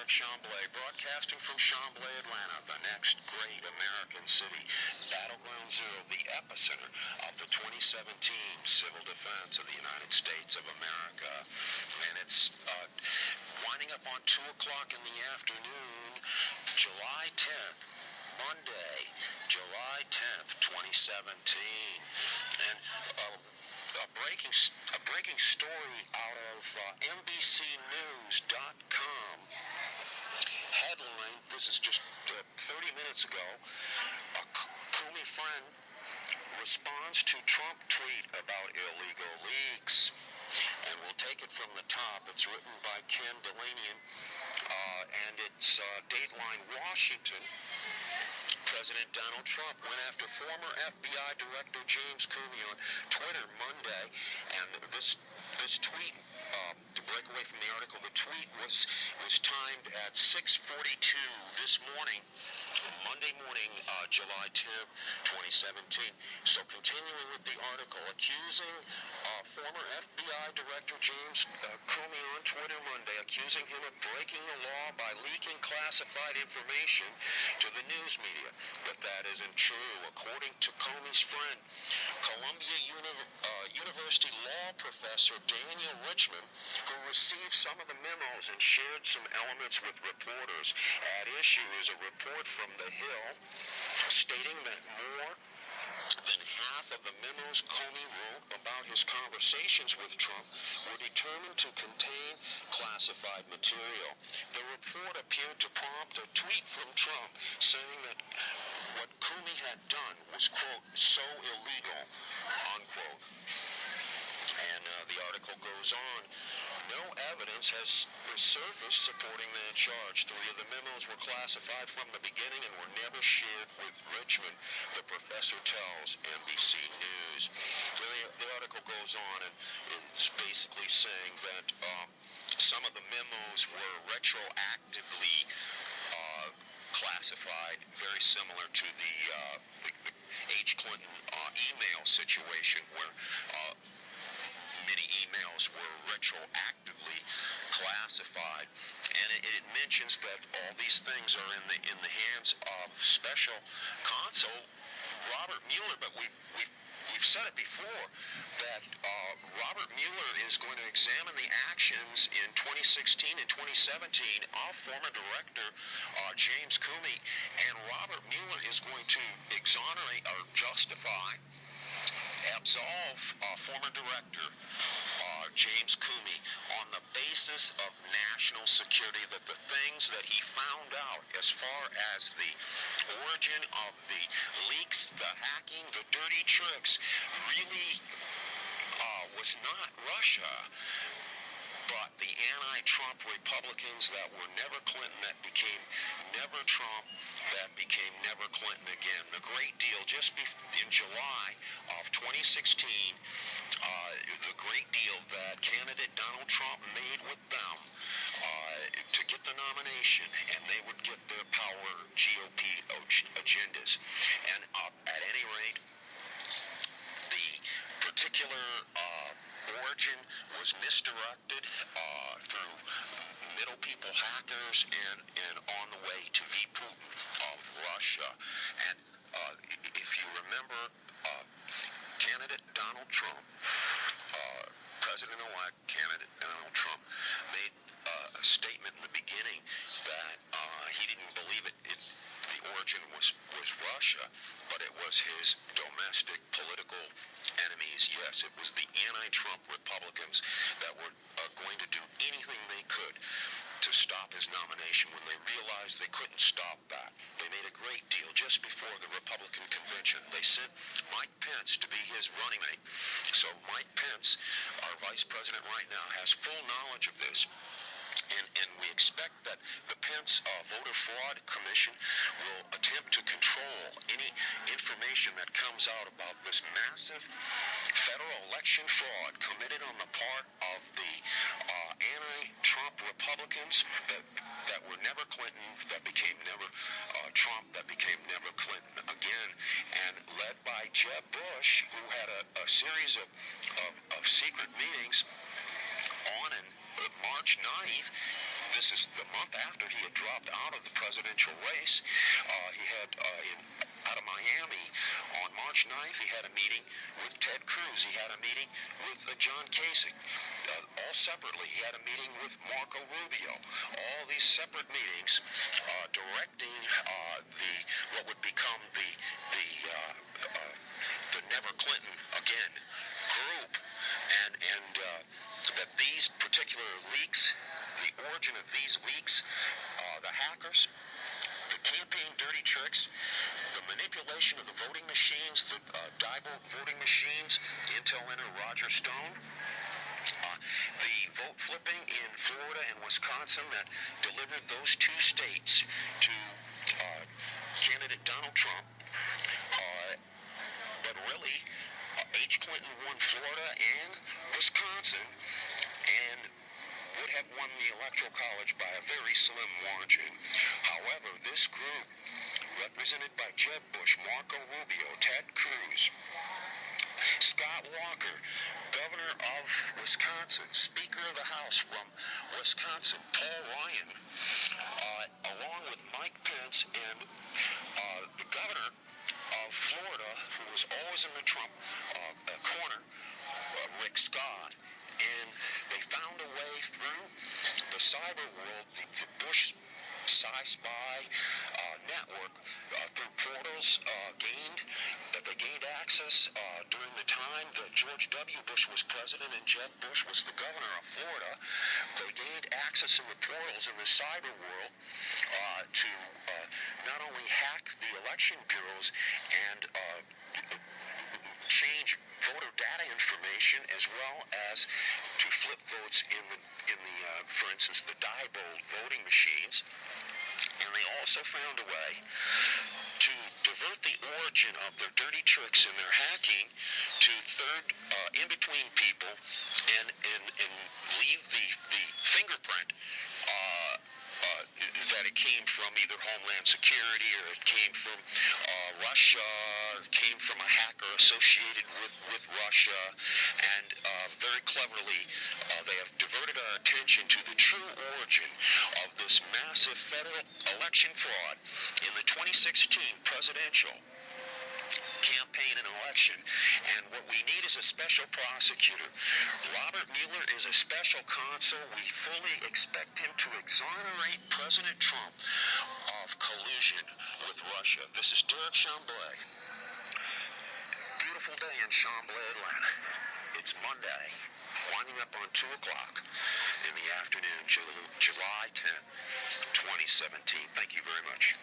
President Chamblee, broadcasting from Chamblee, Atlanta, the next great American city, Battleground Zero, the epicenter of the 2017 Civil Defense of the United States of America. And it's winding up on 2 o'clock in the afternoon, July 10th. Monday, July 10th, 2017. And a breaking story out of NBCnews.com. Headline, this is just 30 minutes ago. A Comey friend responds to Trump tweet about illegal leaks. And we'll take it from the top. It's written by Ken Delanian, and it's Dateline Washington. President Donald Trump went after former FBI Director James Comey on Twitter Monday, and this tweet, to break away from the article, the tweet was timed at 6:42 this morning, Monday morning, July 10th, 2017. So continuing with the article, accusing former FBI Director James Comey on Twitter Monday, accusing him of breaking the law by leaking classified information to the news media. But that isn't true. According to Comey's friend, Columbia University law professor Daniel Richman, who received some of the memos and shared some elements with reporters. At issue is a report from The Hill stating that more than half of the memos Comey wrote about his conversations with Trump were determined to contain classified material. The report appeared to prompt a tweet from Trump saying that what Comey had done was, quote, so illegal, unquote. And the article goes on. No evidence has surfaced supporting that charge. 3 of the memos were classified from the beginning and were never shared with Richmond, the professor tells NBC News. The article goes on and is basically saying that some of the memos were retroactively classified, very similar to the H. Clinton email situation where many emails were retroactively classified, and it mentions that all these things are in the hands of special counsel Robert Mueller. But we've said it before that Robert Mueller is going to examine the actions in 2016 and 2017 of former director James Comey, and Robert Mueller is going to exonerate or justify, absolve former director James Comey on the basis of national security, that the things that he found out as far as the origin of the leaks, the hacking, the dirty tricks, really was not Russia, but the anti-Trump Republicans that were never Clinton, that became never Trump, that became never Clinton again. The great deal just in July of 2016, the great deal that candidate Donald Trump made with them to get the nomination, and they would get their power GOP agendas. And at any rate, the particular origin was misdirected through middle people hackers and on the way to V. Putin of Russia. And if you remember, candidate Donald Trump, President-elect candidate Donald Trump, made a statement in the beginning that he didn't believe the origin was Russia, but it was his domestic political enemies. Yes, it was the anti-Trump Republicans that were going to do anything they could to stop his nomination when they realized they couldn't stop that. They made a great deal just before the Republican convention. They sent Mike Pence to be his running mate. So Mike Pence, our vice president right now, has full knowledge of this. And we expect that the Pence Voter Fraud Commission will attempt to control any information that comes out about this massive federal election fraud committed on the part of the anti-Trump Republicans that were never Clinton, that became never Trump, that became never Clinton again, and led by Jeb Bush, who had a series of secret meetings on and March 9th This is the month after he had dropped out of the presidential race. He had out of Miami on March 9th, he had a meeting with Ted Cruz. He had a meeting with John Kasich. All separately, he had a meeting with Marco Rubio. All these separate meetings directing what would become the Never Clinton Again group, and that these particular leaks, the origin of these leaks, the hackers, the campaign dirty tricks, the manipulation of the voting machines, the Diebold voting machines, Entelinter, Roger Stone, the vote flipping in Florida and Wisconsin that delivered those two states to candidate Donald Trump. But really, H. Clinton won Florida and Wisconsin and would have won the Electoral College by a very slim margin. However, this group, represented by Jeb Bush, Marco Rubio, Ted Cruz, Scott Walker, governor of Wisconsin, Speaker of the House from Wisconsin, Paul Ryan, along with Mike Pence and the governor of Florida, who was always in the Trump corner, Rick Scott. And they found a way through the cyber world, the Bush Spy network, through portals they gained access during the time that George W. Bush was president and Jeb Bush was the governor of Florida. They gained access in the portals in the cyber world to not only hack the election bureaus and change voter data information, as well as to flip votes in the for instance, the Diebold voting machines. And they also found a way to divert the origin of their dirty tricks and their hacking to third in-between people and leave the fingerprint that it came from either Homeland Security or it came from Russia, or it came from a hacker associated with Russia, and very cleverly they have diverted our attention to the true origin of this massive federal election fraud in the 2016 presidential campaign and election. And what we need is a special prosecutor. Robert Mueller is a special counsel. We fully expect him to exonerate President Trump of collusion with Russia. This is Derek Chamblay. Beautiful day in Chamblay, Atlanta. It's Monday, winding up on 2 o'clock in the afternoon, July 10th, 2017. Thank you very much.